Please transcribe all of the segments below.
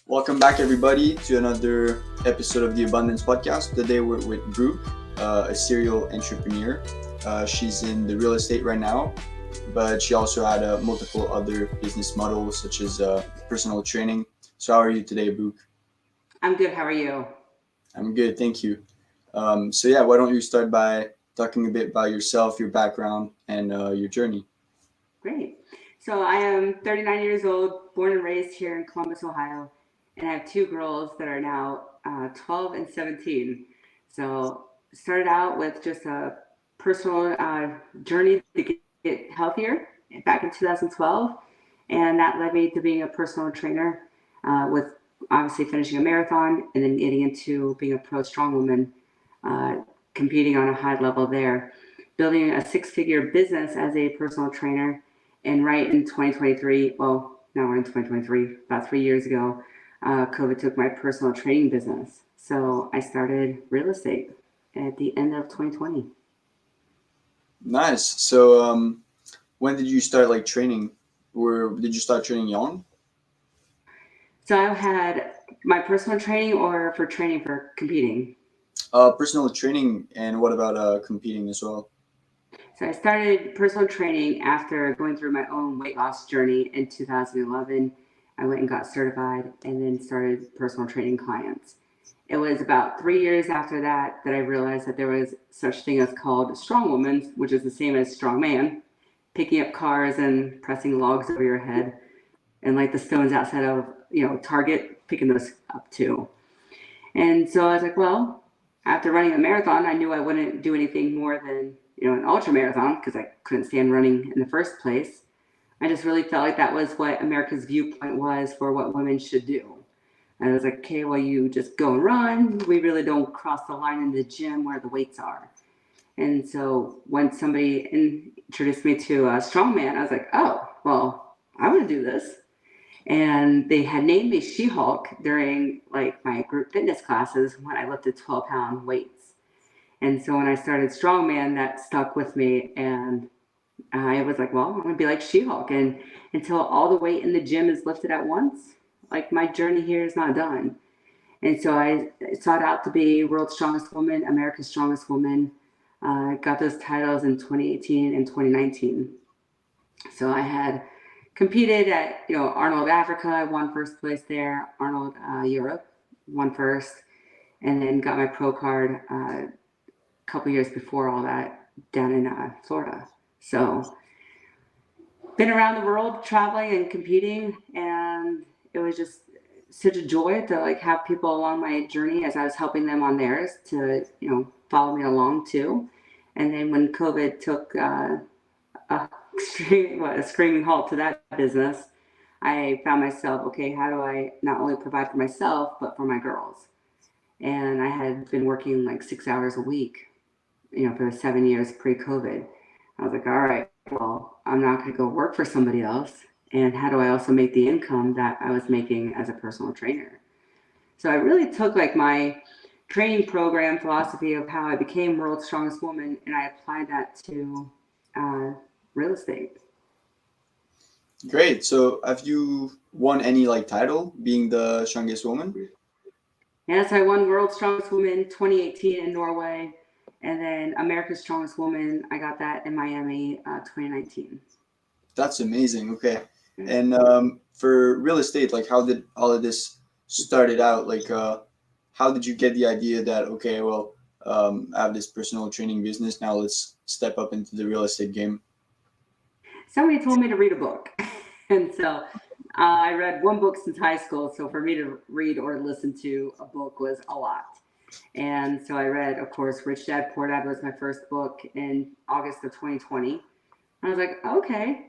Welcome back, everybody, to another episode of the Abundance Podcast. Today we're with Brooke, a serial entrepreneur. She's in the real estate right now, but she also had multiple other business models, such as personal training. So, how are you today, Brooke? I'm good. How are you? I'm good, thank you. Why don't you start by talking a bit about yourself, your background, and your journey? Great. So I am 39 years old, born and raised here in Columbus, Ohio, and I have two girls that are now 12 and 17. So started out with just a personal journey to get healthier back in 2012, and that led me to being a personal trainer with obviously finishing a marathon and then getting into being a pro strongwoman, uh, competing on a high level there, building a six-figure business as a personal trainer. And right in 2023, well, now we're in 2023, about 3 years ago, COVID took my personal training business. So I started real estate at the end of 2020. Nice. So, when did you start training? Or did you start training young? So I had my personal training or for training for competing. Personal training, and what about competing as well? So I started personal training after going through my own weight loss journey in 2011. I went and got certified and then started personal training clients. It was about 3 years after that that I realized that there was such thing as called strong woman, which is the same as strong man, picking up cars and pressing logs over your head, and like the stones outside of Target, picking those up too. And so I was like, well, after running a marathon, I knew I wouldn't do anything more than an ultra marathon because I couldn't stand running in the first place. I just really felt like that was what America's viewpoint was for what women should do. And I was like, okay, well, you just go and run. We really don't cross the line in the gym where the weights are. And so when somebody introduced me to a strongman, I was like, oh, well, I want to do this. And they had named me She-Hulk during like my group fitness classes when I lifted 12-pound weights. And so when I started strongman, that stuck with me. And I was like, well, I'm going to be like She-Hulk. And until all the weight in the gym is lifted at once, like my journey here is not done. And so I sought out to be World's Strongest Woman, America's Strongest Woman. Got those titles in 2018 and 2019. So I had competed at Arnold Africa. I won first place there. Arnold Europe won first, and then got my pro card a couple years before all that down in Florida. So been around the world traveling and competing, and it was just such a joy to like have people along my journey as I was helping them on theirs to follow me along too. And then when COVID took a screaming halt to that business, I found myself, okay, how do I not only provide for myself but for my girls? And I had been working like 6 hours a week, for the 7 years pre-COVID. I was like, all right, well, I'm not going to go work for somebody else. And how do I also make the income that I was making as a personal trainer? So I really took like my training program philosophy of how I became world's strongest woman, and I applied that to uh, real estate. Great. So, have you won any title being the strongest woman? Yes, I won World's Strongest Woman 2018 in Norway, and then America's Strongest Woman, I got that in Miami 2019. That's amazing. Okay. And for real estate, how did all of this started out? How did you get the idea that okay, well, I have this personal training business now. Let's step up into the real estate game. Somebody told me to read a book, and so I read one book since high school. So for me to read or listen to a book was a lot. And so I read, of course, Rich Dad Poor Dad was my first book in August of 2020. I was like, okay.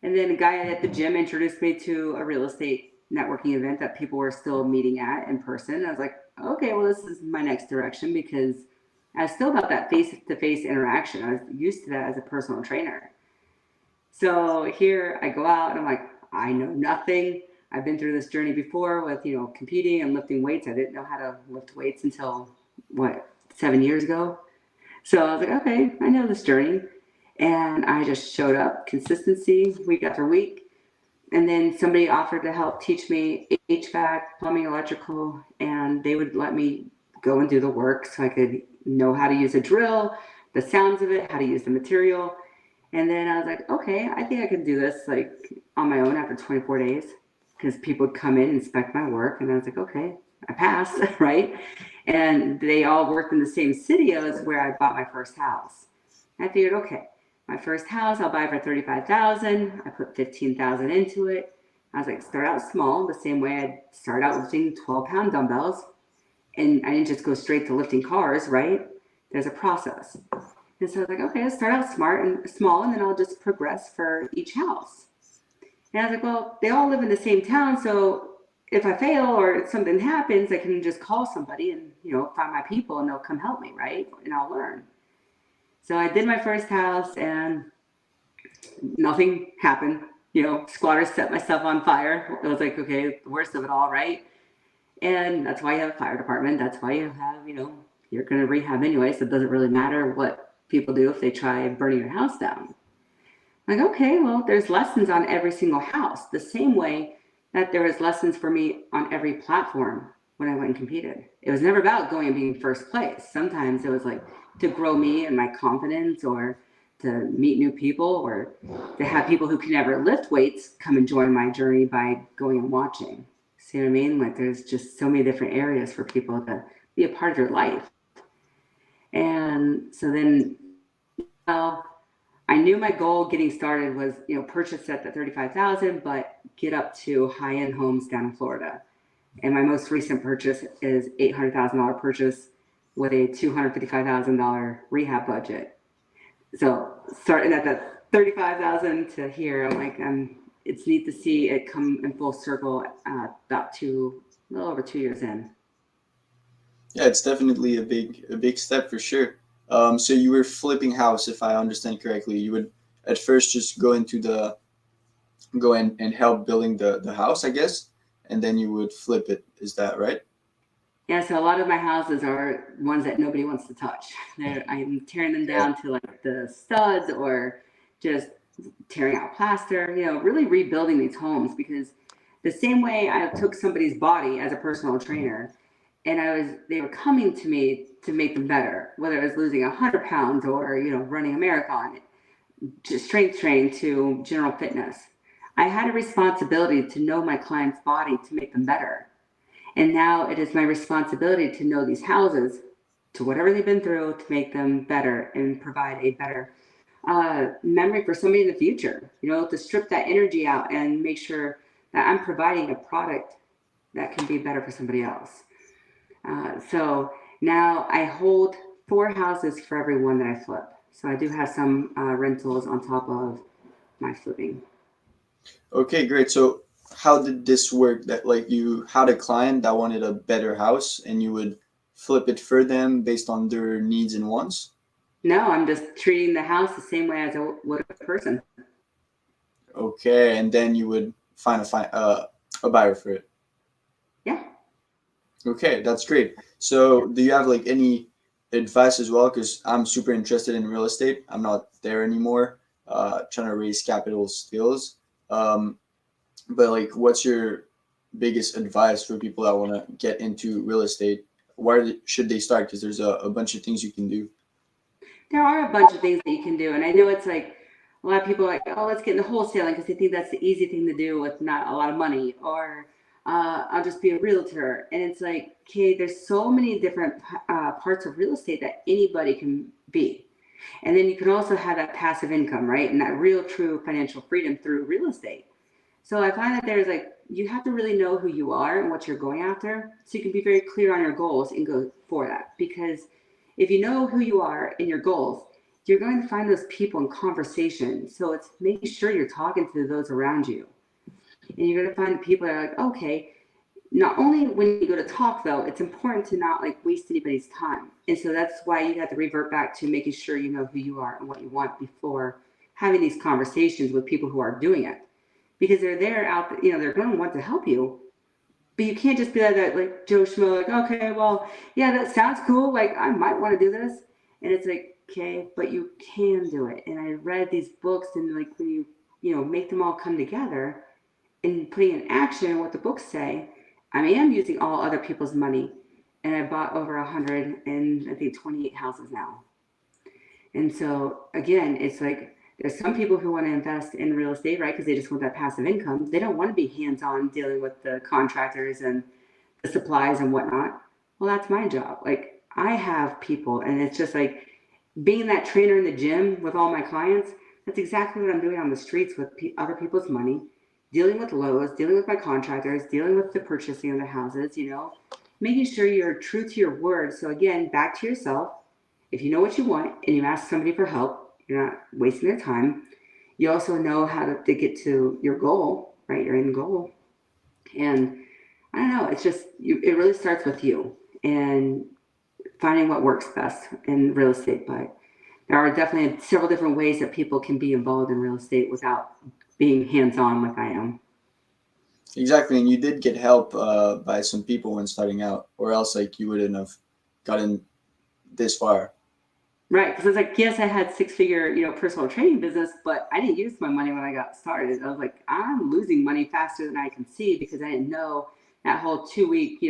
And then a guy at the gym introduced me to a real estate networking event that people were still meeting at in person. I was like, okay, well, this is my next direction because I was still about that face-to-face interaction. I was used to that as a personal trainer. So here I go out and I'm like, I know nothing. I've been through this journey before with, competing and lifting weights. I didn't know how to lift weights until 7 years ago. So I was like, okay, I know this journey. And I just showed up, consistency week after week. And then somebody offered to help teach me HVAC, plumbing, electrical, and they would let me go and do the work so I could know how to use a drill, the sounds of it, how to use the material. And then I was like, okay, I think I can do this like on my own after 24 days because people would come in and inspect my work. And I was like, okay, I passed, right? And they all worked in the same city as where I bought my first house. I figured, okay, my first house I'll buy for 35,000. I put 15,000 into it. I was like, start out small, the same way I'd start out lifting 12-pound dumbbells. And I didn't just go straight to lifting cars, right? There's a process. And so I was like, okay, let's start out smart and small, and then I'll just progress for each house. And I was like, well, they all live in the same town, so if I fail or something happens, I can just call somebody and, find my people and they'll come help me, right? And I'll learn. So I did my first house and nothing happened. Squatters set myself on fire. It was like, okay, the worst of it all, right? And that's why you have a fire department. That's why you have, you're going to rehab anyway, so it doesn't really matter what people do if they try burning your house down. Like, okay, well, there's lessons on every single house, the same way that there was lessons for me on every platform when I went and competed. It was never about going and being first place. Sometimes it was like to grow me and my confidence, or to meet new people, or to have people who can never lift weights come and join my journey by going and watching. See what I mean? Like, there's just so many different areas for people to be a part of your life. And so then, I knew my goal getting started was, purchase at the 35,000, but get up to high-end homes down in Florida. And my most recent purchase is $800,000 purchase with a $255,000 rehab budget. So starting at the 35,000 to here, I'm like, it's neat to see it come in full circle about a little over 2 years in. Yeah, it's definitely a big step for sure. So you were flipping house, if I understand correctly. You would at first just go and help building the house, I guess, and then you would flip it. Is that right? Yeah, so a lot of my houses are ones that nobody wants to touch. I'm tearing them down to like the studs, or just tearing out plaster, really rebuilding these homes, because the same way I took somebody's body as a personal trainer, and they were coming to me to make them better, whether it was losing 100 pounds or, running a marathon, just strength training to general fitness. I had a responsibility to know my client's body to make them better. And now it is my responsibility to know these houses, to whatever they've been through, to make them better and provide a better memory for somebody in the future, to strip that energy out and make sure that I'm providing a product that can be better for somebody else. So now I hold 4 houses for every one that I flip. So I do have some rentals on top of my flipping. Okay, great. So how did this work? That like you had a client that wanted a better house and you would flip it for them based on their needs and wants? No, I'm just treating the house the same way as I would a person. Okay, and then you would find a buyer for it. Yeah. Okay, that's great. So do you have like any advice as well? Because I'm super interested in real estate. I'm not there anymore, trying to raise capital skills. Um, but like, what's your biggest advice for people that want to get into real estate? Should they start? Because there's a bunch of things you can do. There are a bunch of things that you can do. And I know it's like a lot of people are like, oh, let's get into wholesaling because they think that's the easy thing to do with not a lot of money. Or I'll just be a realtor. And it's like, okay, there's so many different parts of real estate that anybody can be. And then you can also have that passive income, right? And that real true financial freedom through real estate. So I find that there's like, you have to really know who you are and what you're going after, so you can be very clear on your goals and go for that. Because if you know who you are and your goals, you're going to find those people in conversation. So it's making sure you're talking to those around you. And you're going to find people that are like, okay, not only when you go to talk though, it's important to not like waste anybody's time. And so that's why you have to revert back to making sure you know who you are and what you want before having these conversations with people who are doing it. Because they're there out, they're going to want to help you, but you can't just be like Joe Schmo, like, okay, well, yeah, that sounds cool. Like, I might want to do this. And it's like, okay, but you can do it. And I read these books, and like when you make them all come together, in putting in action what the books say, I am using all other people's money. And I bought over 100 and I think 28 houses now. And so again, it's like there's some people who want to invest in real estate, right? Because they just want that passive income. They don't want to be hands-on dealing with the contractors and the supplies and whatnot. Well, that's my job. Like I have people, and it's just like being that trainer in the gym with all my clients. That's exactly what I'm doing on the streets with other people's money, dealing with lows, dealing with my contractors, dealing with the purchasing of the houses. Making sure you're true to your word. So again, back to yourself. If you know what you want and you ask somebody for help, you're not wasting their time. You also know how to get to your goal, right? Your end goal. And I don't know, it's just, it really starts with you and finding what works best in real estate. But there are definitely several different ways that people can be involved in real estate without being hands on like I am. Exactly, and you did get help by some people when starting out, or else like you wouldn't have gotten this far. Right, because it's like, yes, I had six-figure, personal training business, but I didn't use my money when I got started. I was like, I'm losing money faster than I can see because I didn't know that whole 2 week,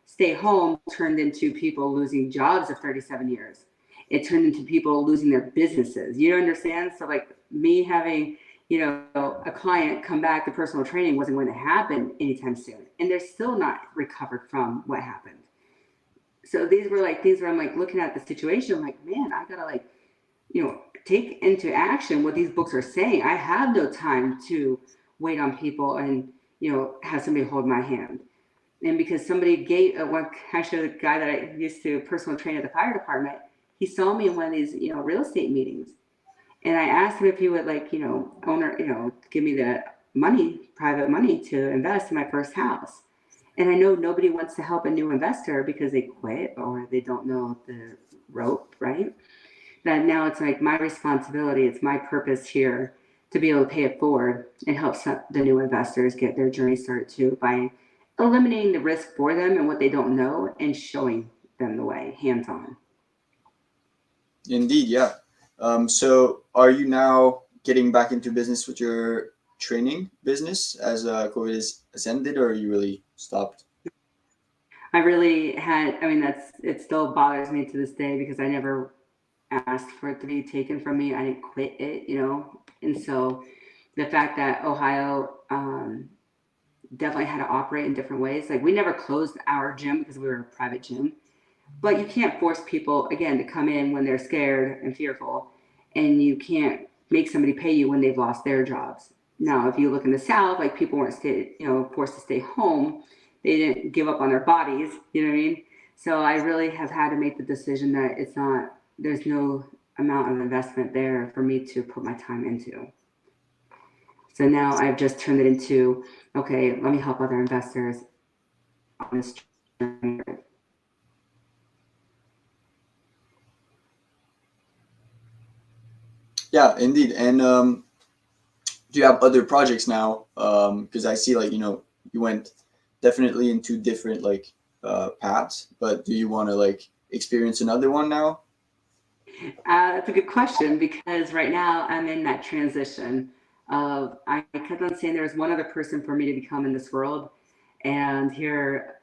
stay home turned into people losing jobs of 37 years. It turned into people losing their businesses. You understand? So like me having, a client come back to personal training wasn't going to happen anytime soon, and they're still not recovered from what happened. So these were like things where I'm like looking at the situation, I'm like, man, I gotta like, take into action what these books are saying. I have no time to wait on people and, have somebody hold my hand. And because somebody gave one, actually the guy that I used to personal train at the fire department, he saw me in one of these, real estate meetings. And I asked him if he would like, give me the money, private money to invest in my first house. And I know nobody wants to help a new investor because they quit or they don't know the rope, right? That now it's like my responsibility, it's my purpose here to be able to pay it forward and help the new investors get their journey started too by eliminating the risk for them and what they don't know and showing them the way hands on. Indeed, yeah. So are you now getting back into business with your training business as COVID has ended, or you really stopped? I really had, I mean, it still bothers me to this day because I never asked for it to be taken from me. I didn't quit it. And so the fact that Ohio definitely had to operate in different ways. Like we never closed our gym because we were a private gym, but you can't force people again to come in when they're scared and fearful, and you can't make somebody pay you when they've lost their jobs. Now, if you look in the South, like people weren't forced to stay home. They didn't give up on their bodies. You know what I mean? So I really have had to make the decision that it's not. There's no amount of investment there for me to put my time into. So now I've just turned it into, okay, let me help other investors on this journey. Yeah, indeed. And do you have other projects now? Because I see like you went definitely into different like paths, but do you want to like experience another one now? That's a good question because right now I'm in that transition of I kept on saying there was one other person for me to become in this world, and here,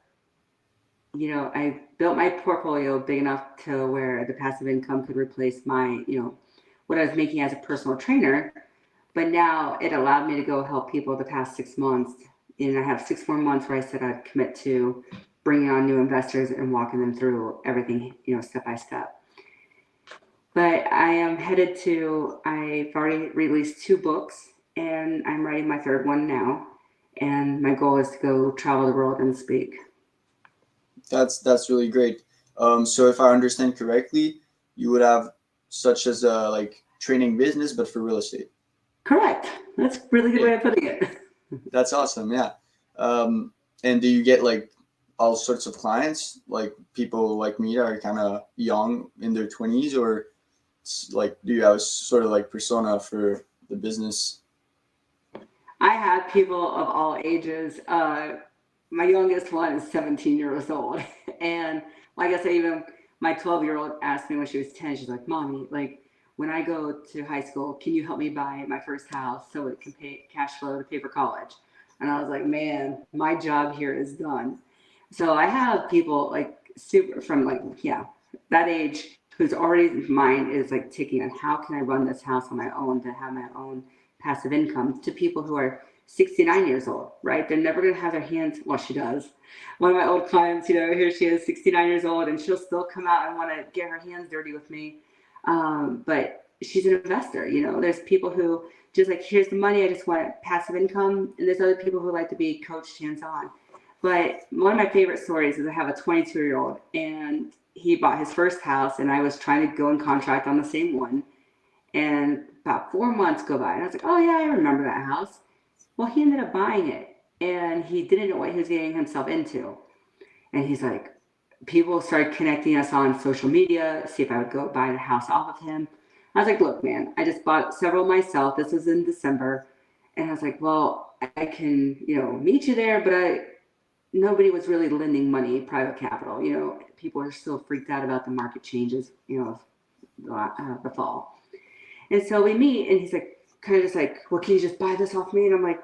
I built my portfolio big enough to where the passive income could replace my, what I was making as a personal trainer. But now it allowed me to go help people the past 6 months. And I have 6 more months where I said I'd commit to bringing on new investors and walking them through everything, step by step. But I am headed to, I've already released 2 books and I'm writing my third one now. And my goal is to go travel the world and speak. That's really great. So if I understand correctly, you would have such as a like training business, but for real estate. Correct. That's a really good Yeah, way of putting it. that's awesome. Yeah. And do you get like all sorts of clients, like people like me that are kind of young in their 20s, or like do you have a sort of like persona for the business? I have people of all ages. My youngest one is 17 years old. And like I said, even my 12-year-old asked me when she was 10, she's like, Mommy, like when I go to high school, can you help me buy my first house so it can pay cash flow to pay for college? And I was like, man, my job here is done. So I have people like super from like, yeah, that age whose already mind is like ticking on how can I run this house on my own to have my own passive income, to people who are 69 years old, right? They're never going to have their hands, well, she does. One of my old clients, here she is, 69 years old, and she'll still come out and want to get her hands dirty with me. But she's an investor. There's people who just like, here's the money, I just want passive income. And there's other people who like to be coached hands-on. But one of my favorite stories is I have a 22-year-old, and he bought his first house, and I was trying to go in contract on the same one. And about 4 months go by, and I was like, oh yeah, I remember that house. Well, he ended up buying it, and he didn't know what he was getting himself into. And he's like, people started connecting us on social media, see if I would go buy the house off of him. I was like, look, man, I just bought several myself. This was in December. And I was like, well, I can, meet you there, but nobody was really lending money, private capital. People are still freaked out about the market changes, the fall. And so we meet, and he's like, kind of just like, well, can you just buy this off me? And I'm like,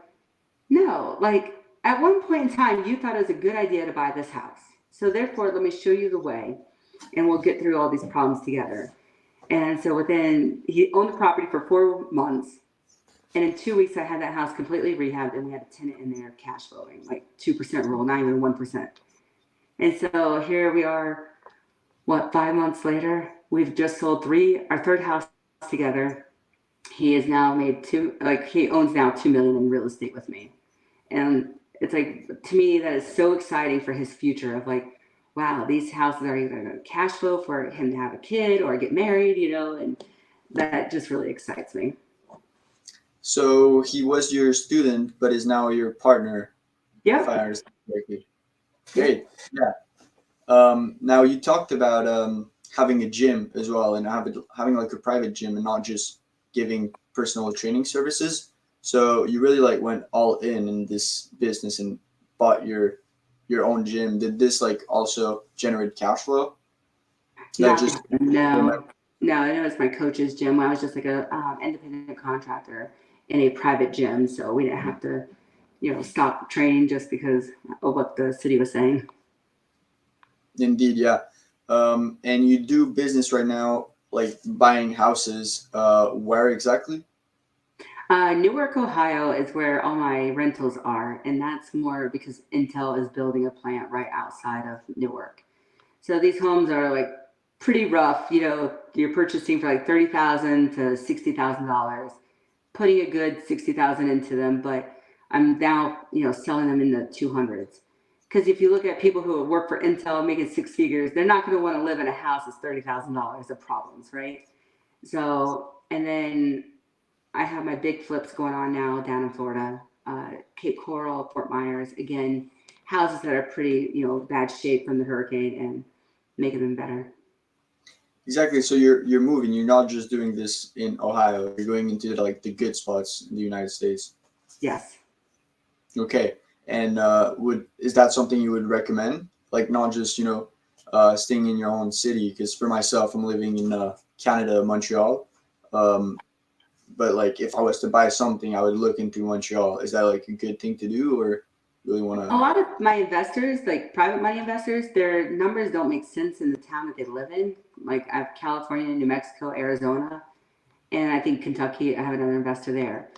no, like at one point in time, you thought it was a good idea to buy this house. So therefore, let me show you the way, and we'll get through all these problems together. And so he owned the property for 4 months. And in 2 weeks, I had that house completely rehabbed, and we had a tenant in there cash flowing, like 2% rule, not even 1%. And so here we are, 5 months later, we've just sold our third house together. He has now made he owns now $2 million in real estate with me. And it's like, to me, that is so exciting for his future of like, wow, these houses are either going to cash flow for him to have a kid or get married, and that just really excites me. So he was your student, but is now your partner. Yep. If I understand correctly. Great. Yeah. Now you talked about having a gym as well, and having like a private gym, and not just giving personal training services. So you really like went all in this business and bought your own gym. Did this like also generate cash flow? No, it was my coach's gym. I was just like a independent contractor in a private gym, so we didn't have to, stop training just because of what the city was saying. Indeed, yeah. And you do business right now, like buying houses. Where exactly? Newark, Ohio is where all my rentals are, and that's more because Intel is building a plant right outside of Newark. So these homes are like pretty rough. You're purchasing for like $30,000 to $60,000, putting a good $60,000 into them, but I'm now selling them in the 200s. Because if you look at people who work for Intel making six figures, they're not going to want to live in a house that's $30,000 of problems, right? So, and then I have my big flips going on now down in Florida, Cape Coral, Fort Myers. Again, houses that are pretty, bad shape from the hurricane, and making them better. Exactly. So you're moving. You're not just doing this in Ohio. You're going into like the good spots in the United States. Yes. Okay. And is that something you would recommend? Like not just staying in your own city? Because for myself, I'm living in Canada, Montreal. But like if I was to buy something, I would look into Montreal. Is that like a good thing to do, or really want to? A lot of my investors, like private money investors, their numbers don't make sense in the town that they live in. Like I have California, New Mexico, Arizona, and I think Kentucky. I have another investor there.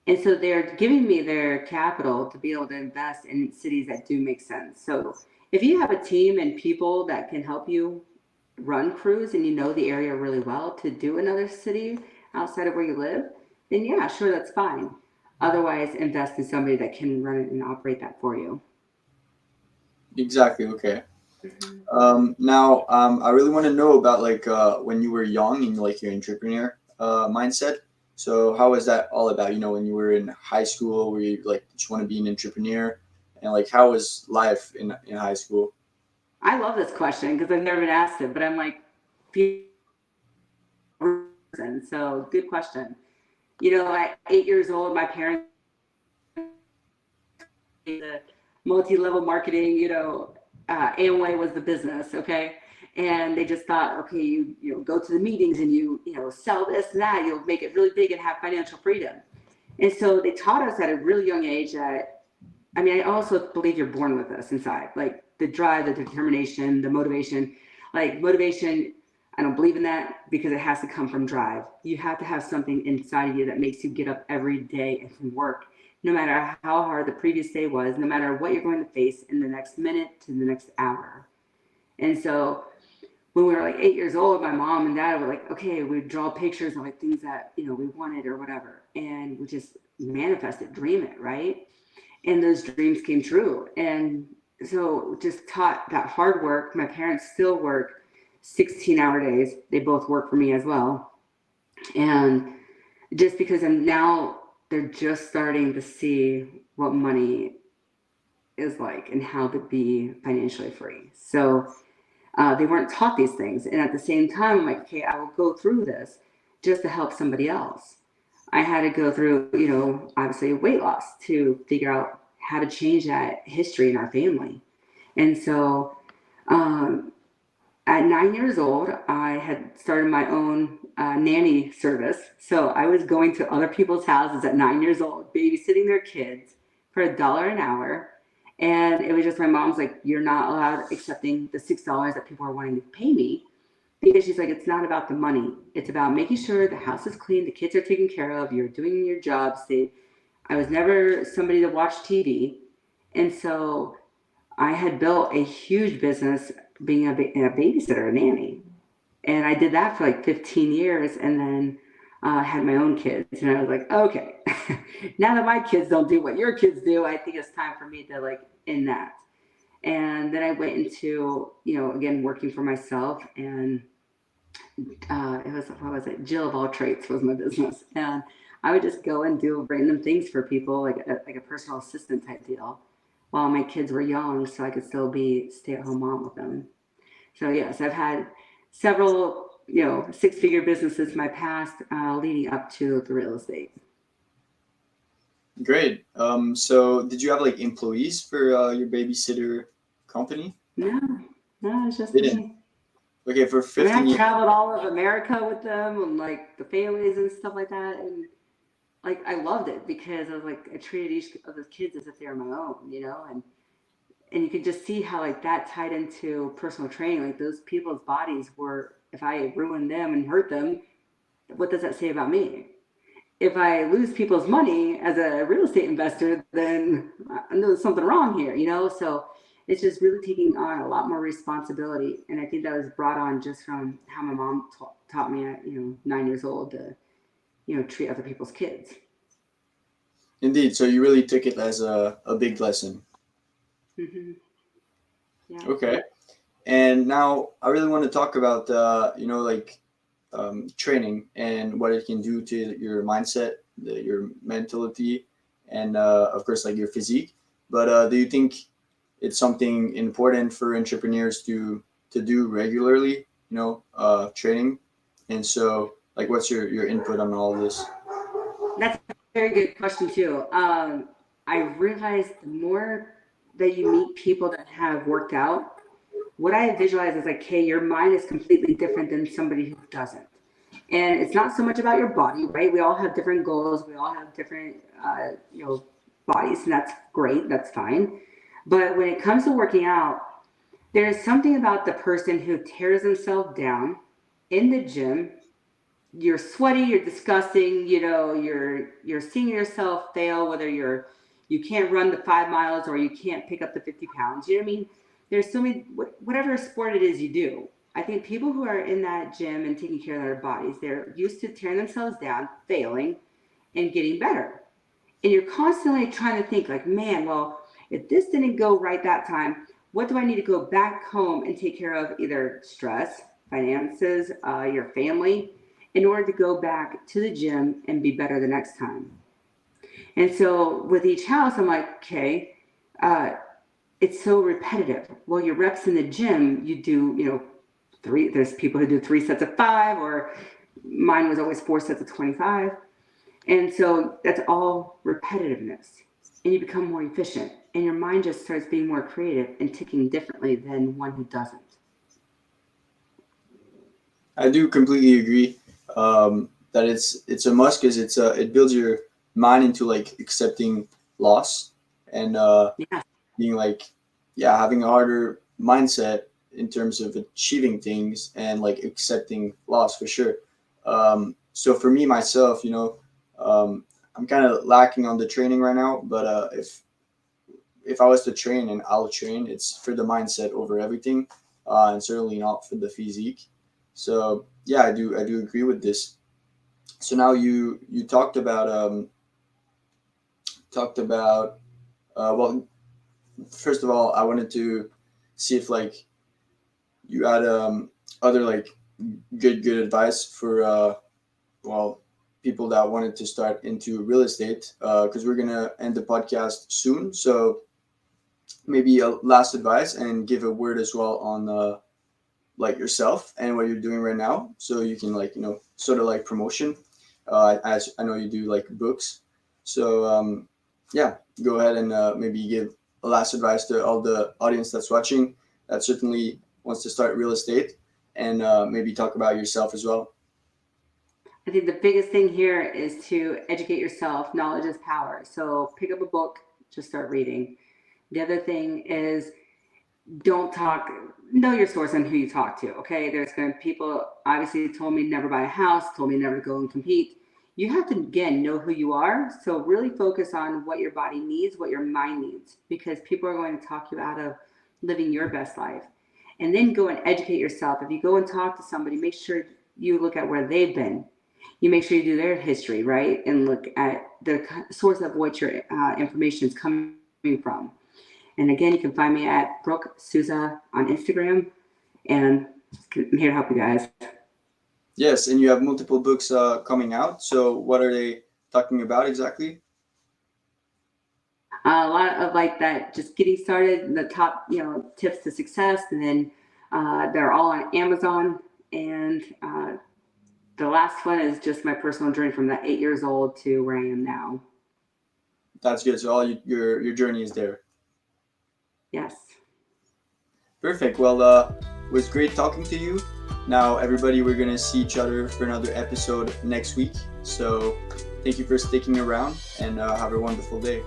And so they're giving me their capital to be able to invest in cities that do make sense. So if you have a team and people that can help you run crews, and the area really well to do another city outside of where you live, then yeah, sure, that's fine. Otherwise, invest in somebody that can run it and operate that for you. Exactly. Okay. Now, I really want to know about like when you were young and like your entrepreneur mindset. So how was that all about? When you were in high school, were you like just want to be an entrepreneur, and like how was life in high school? I love this question because I've never been asked it, but I'm like, so good question. At 8 years old, my parents, the multi-level marketing, Amway was the business, okay? And they just thought, okay, you go to the meetings and you sell this and that, you'll make it really big and have financial freedom. And so they taught us at a really young age that I mean, I also believe you're born with this inside, like the drive, the determination, the motivation. Like motivation, I don't believe in that because it has to come from drive. You have to have something inside of you that makes you get up every day and work, no matter how hard the previous day was, no matter what you're going to face in the next minute to the next hour. And so when we were like 8 years old, my mom and dad were like, okay, we'd draw pictures of like things that, we wanted or whatever. And we just manifest it, dream it, right? And those dreams came true. And so just taught that hard work. My parents still work 16-hour days. They both work for me as well. And just because they're just starting to see what money is like and how to be financially free. So they weren't taught these things. And at the same time, I'm like, okay, I will go through this just to help somebody else. I had to go through, obviously weight loss to figure out how to change that history in our family. And so at 9 years old, I had started my own nanny service. So I was going to other people's houses at 9 years old, babysitting their kids for $1 an hour. And it was just my mom's like, you're not allowed accepting the $6 that people are wanting to pay me. Because she's like, it's not about the money. It's about making sure the house is clean, the kids are taken care of, you're doing your job. I was never somebody to watch TV. And so I had built a huge business being a babysitter, a nanny. And I did that for like 15 years and then had my own kids. And I was like, okay, now that my kids don't do what your kids do, I think it's time for me to like end that. And then I went into, again, working for myself. And it was, what was it? Jill of All Trades was my business. And I would just go and do random things for people, like a personal assistant type deal while my kids were young so I could still be stay-at-home mom with them. So yes, I've had several, six-figure businesses in my past leading up to the real estate. Great. So did you have like employees for your babysitter company? No, it's just Didn't. me. Okay, for I mean, 15 I years. traveled all of America with them and like the families and stuff like that. And like, I loved it because I was like, I treated each of the kids as if they were my own, and you could just see how like that tied into personal training. Like those people's bodies were, if I ruined them and hurt them, what does that say about me? If I lose people's money as a real estate investor, then I know there's something wrong here, So it's just really taking on a lot more responsibility, and I think that was brought on just from how my mom taught me at 9 years old to treat other people's kids. Indeed. So you really took it as a big lesson. Mm-hmm. Yeah. Okay. And now I really want to talk about, training and what it can do to your mindset, your mentality, and of course, like your physique. But do you think it's something important for entrepreneurs to do regularly? Training. And so, like, what's your input on all of this? That's a very good question too. I realized the more that you meet people that have worked out, what I visualize is like, hey, your mind is completely different than somebody who doesn't. And it's not so much about your body, right? We all have different goals. We all have different, bodies, and that's great. That's fine. But when it comes to working out, there's something about the person who tears themselves down in the gym. You're sweaty, you're disgusting, you're seeing yourself fail, whether you can't run the 5 miles or you can't pick up the 50 pounds. You know what I mean? There's so many, whatever sport it is you do. I think people who are in that gym and taking care of their bodies, they're used to tearing themselves down, failing, and getting better. And you're constantly trying to think like, man, well, if this didn't go right that time, what do I need to go back home and take care of? Either stress, finances, your family, in order to go back to the gym and be better the next time. And so with each house, I'm like, okay, it's so repetitive. Well, your reps in the gym, you do, three. There's people who do 3 sets of 5, or mine was always 4 sets of 25. And so that's all repetitiveness. And you become more efficient. And your mind just starts being more creative and ticking differently than one who doesn't. I do completely agree that it's a must because it builds your mind into like accepting loss and Yeah. being like, yeah, having a harder mindset in terms of achieving things and like accepting loss for sure. So for me myself, I'm kind of lacking on the training right now, but if I was to train and I'll train, it's for the mindset over everything, and certainly not for the physique. So yeah, I do agree with this. So now you talked about well, first of all, I wanted to see if like you had other like good advice for well, people that wanted to start into real estate, because we're gonna end the podcast soon. So maybe a last advice and give a word as well on like yourself and what you're doing right now, so you can like sort of like promotion. As I know you do like books, so yeah, go ahead and maybe give a last advice to all the audience that's watching that certainly wants to start real estate, and maybe talk about yourself as well. I think the biggest thing here is to educate yourself. Knowledge is power. So pick up a book, just start reading. The other thing is don't talk, know your source and who you talk to. Okay. There's going to people obviously told me never buy a house, told me never to go and compete. You have to, again, know who you are. So really focus on what your body needs, what your mind needs, because people are going to talk you out of living your best life. And then go and educate yourself. If you go and talk to somebody, make sure you look at where they've been. You make sure you do their history, right? And look at the source of what your information is coming from. And again, you can find me at Brooke Sousa on Instagram. And I'm here to help you guys. Yes, and you have multiple books coming out. So what are they talking about exactly? A lot of like that, just getting started, the top, tips to success. And then they're all on Amazon. And the last one is just my personal journey from that 8 years old to where I am now. That's good. So all your journey is there. Yes. Perfect. Well, it was great talking to you. Now, everybody, we're gonna see each other for another episode next week. So, thank you for sticking around, and have a wonderful day.